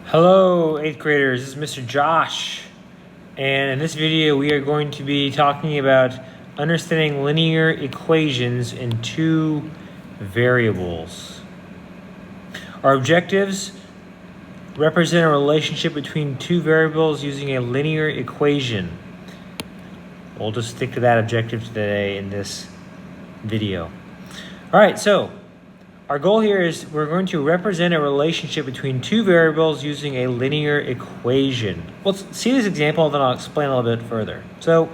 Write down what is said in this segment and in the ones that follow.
Hello, 8th graders. This is Mr. Josh. And in this video, we are going to be talking about understanding linear equations in two variables. Our objectives represent a relationship between two variables using a linear equation. We'll just stick to that objective today in this video. All right, so our goal here is we're going to represent a relationship between two variables using a linear equation. Let's see this example, then I'll explain a little bit further. So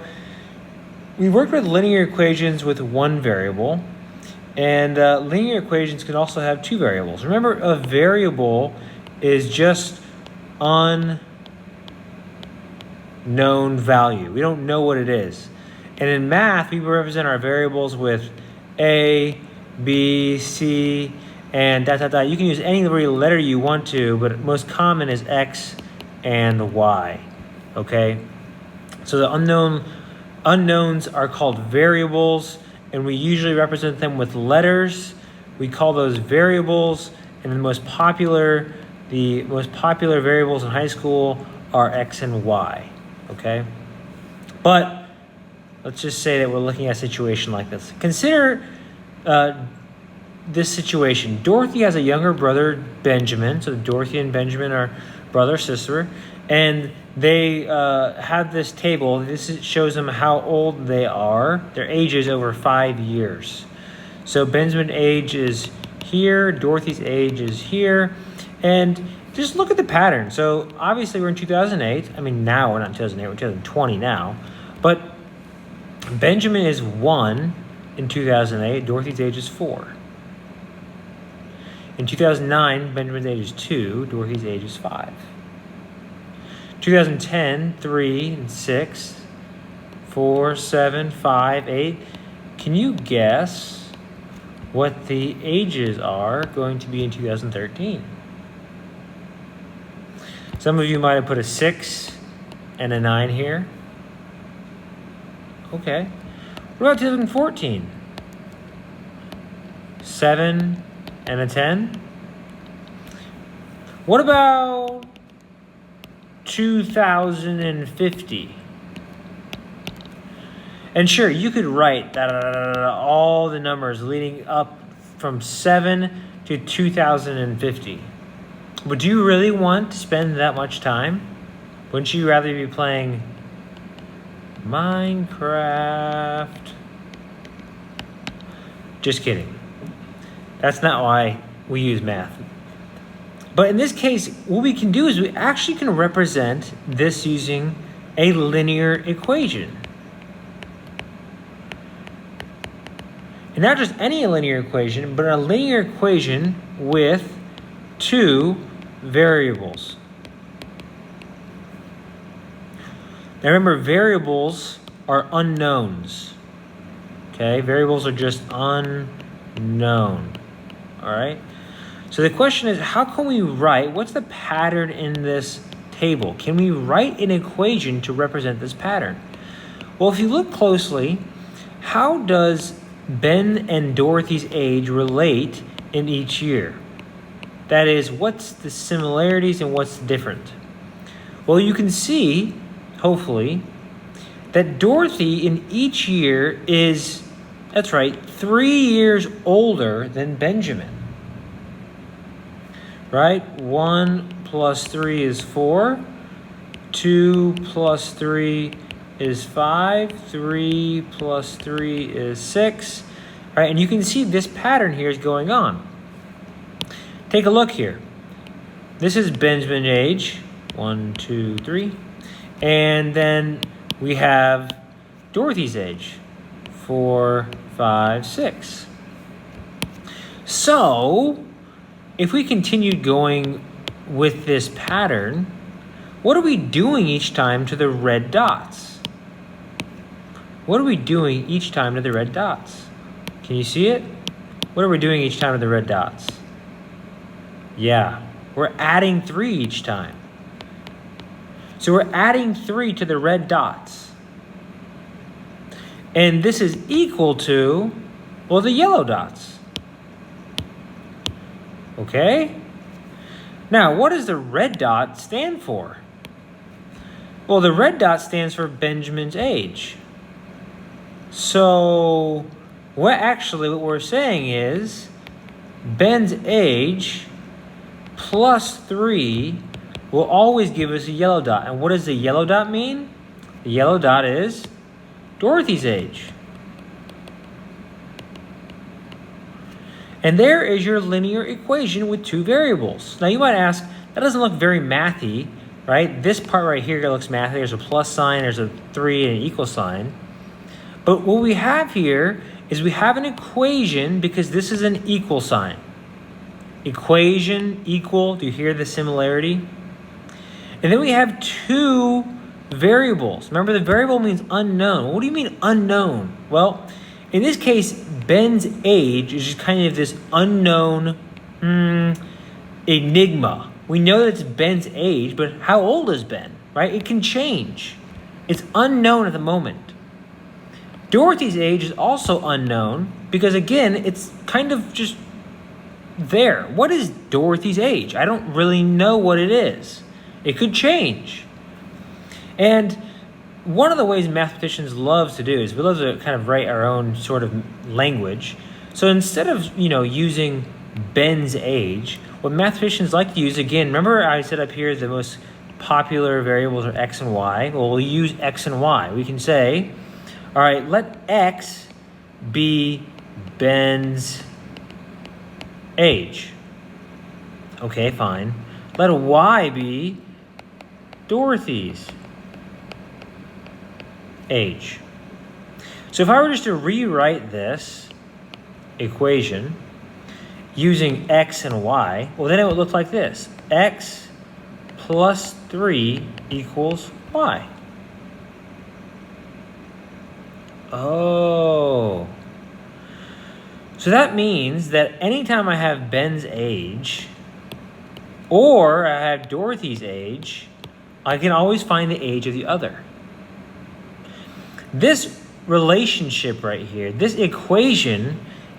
we worked with linear equations with one variable, and linear equations can also have two variables. Remember, a variable is just unknown value. We don't know what it is. And in math, we represent our variables with A, B, C, and ... You can use any letter you want to, but most common is X and Y, okay? So the unknowns are called variables, and we usually represent them with letters. We call those variables, and the most popular variables in high school are X and Y, okay? But let's just say that we're looking at a situation like this. Consider this situation. Dorothy has a younger brother, Benjamin. So Dorothy and Benjamin are brother, sister, and they have this table. This shows them how old they are. Their age is over 5 years. So Benjamin's age is here, Dorothy's age is here, and just look at the pattern. So obviously we're in 2008. I mean, now we're not in 2008, we're in 2020 now, but Benjamin is 1 in 2008, Dorothy's age is 4. In 2009, Benjamin's age is 2, Dorothy's age is 5. 2010, 3 and 6, 4, 7, 5, 8. Can you guess what the ages are going to be in 2013? Some of you might have put a 6 and a 9 here. Okay. What about 2014? 7 and a 10? What about 2050? And sure, you could write all the numbers leading up from 7 to 2050. But do you really want to spend that much time? Wouldn't you rather be playing Minecraft? Just kidding. That's not why we use math. But in this case, what we can do is we actually can represent this using a linear equation. And not just any linear equation, but a linear equation with two variables. Now remember, variables are unknowns. Okay, variables are just unknown. All right. So the question is, how can we write? What's the pattern in this table? Can we write an equation to represent this pattern? Well, if you look closely, how does Ben and Dorothy's age relate in each year? That is, what's the similarities and what's different? Well, you can see, hopefully, that Dorothy in each year is, that's right, 3 years older than Benjamin. Right? 1 plus 3 is 4. 2 plus 3 is 5. 3 plus 3 is 6. Right? And you can see this pattern here is going on. Take a look here. This is Benjamin's age. 1, 2, 3. And then we have Dorothy's age. 4, 5, 6. So, if we continued going with this pattern, what are we doing each time to the red dots? What are we doing each time to the red dots? Can you see it? What are we doing each time to the red dots? Yeah, we're adding 3 each time. So we're adding 3 to the red dots. And this is equal to, well, the yellow dots. Okay? Now, what does the red dot stand for? Well, the red dot stands for Benjamin's age. So, what we're saying is Ben's age plus 3 will always give us a yellow dot. And what does the yellow dot mean? The yellow dot is Dorothy's age. And there is your linear equation with two variables. Now you might ask, that doesn't look very mathy, right? This part right here looks mathy. There's a plus sign, there's a 3 and an equal sign. But what we have here is we have an equation because this is an equal sign. Equation, equal, do you hear the similarity? And then we have two variables. Remember, the variable means unknown. What do you mean unknown? Well, in this case, Ben's age is just kind of this unknown enigma. We know that it's Ben's age, but how old is Ben, right? It can change. It's unknown at the moment. Dorothy's age is also unknown because, again, it's kind of just there. What is Dorothy's age? I don't really know what it is. It could change. And one of the ways mathematicians love to do is we love to kind of write our own sort of language. So instead of, using Ben's age, what mathematicians like to use, again, remember I said up here the most popular variables are x and y. Well, we'll use x and y. We can say, all right, let x be Ben's age. Okay, fine. Let y be Dorothy's age. So if I were just to rewrite this equation using x and y, well, then it would look like this. X plus 3 equals y. Oh. So that means that anytime I have Ben's age or I have Dorothy's age, I can always find the age of the other. This relationship right here, this equation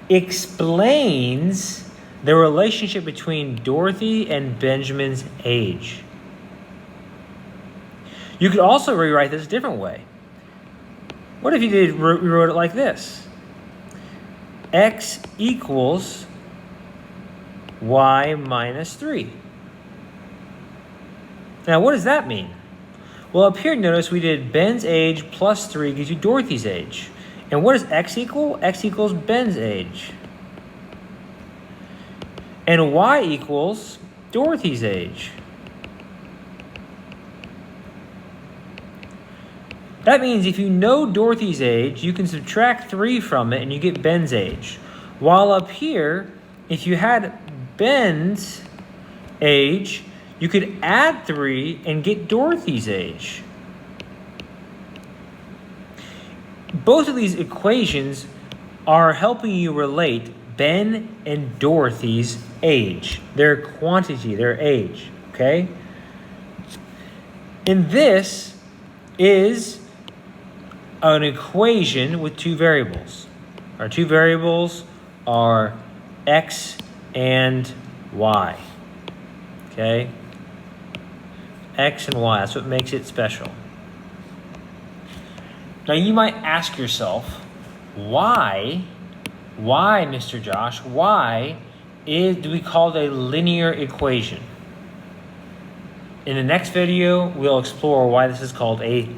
explains the relationship between Dorothy and Benjamin's age. You could also rewrite this a different way. What if you rewrote it like this? X equals y minus 3. Now, what does that mean? Well, up here, notice we did Ben's age plus 3 gives you Dorothy's age. And what does x equal? X equals Ben's age. And y equals Dorothy's age. That means if you know Dorothy's age, you can subtract 3 from it and you get Ben's age. While up here, if you had Ben's age, you could add 3 and get Dorothy's age. Both of these equations are helping you relate Ben and Dorothy's age, their quantity, their age, okay? And this is an equation with two variables. Our two variables are x and y, okay? X and y, that's what makes it special. Now you might ask yourself, why, Mr. Josh, why do we call it a linear equation? In the next video, we'll explore why this is called a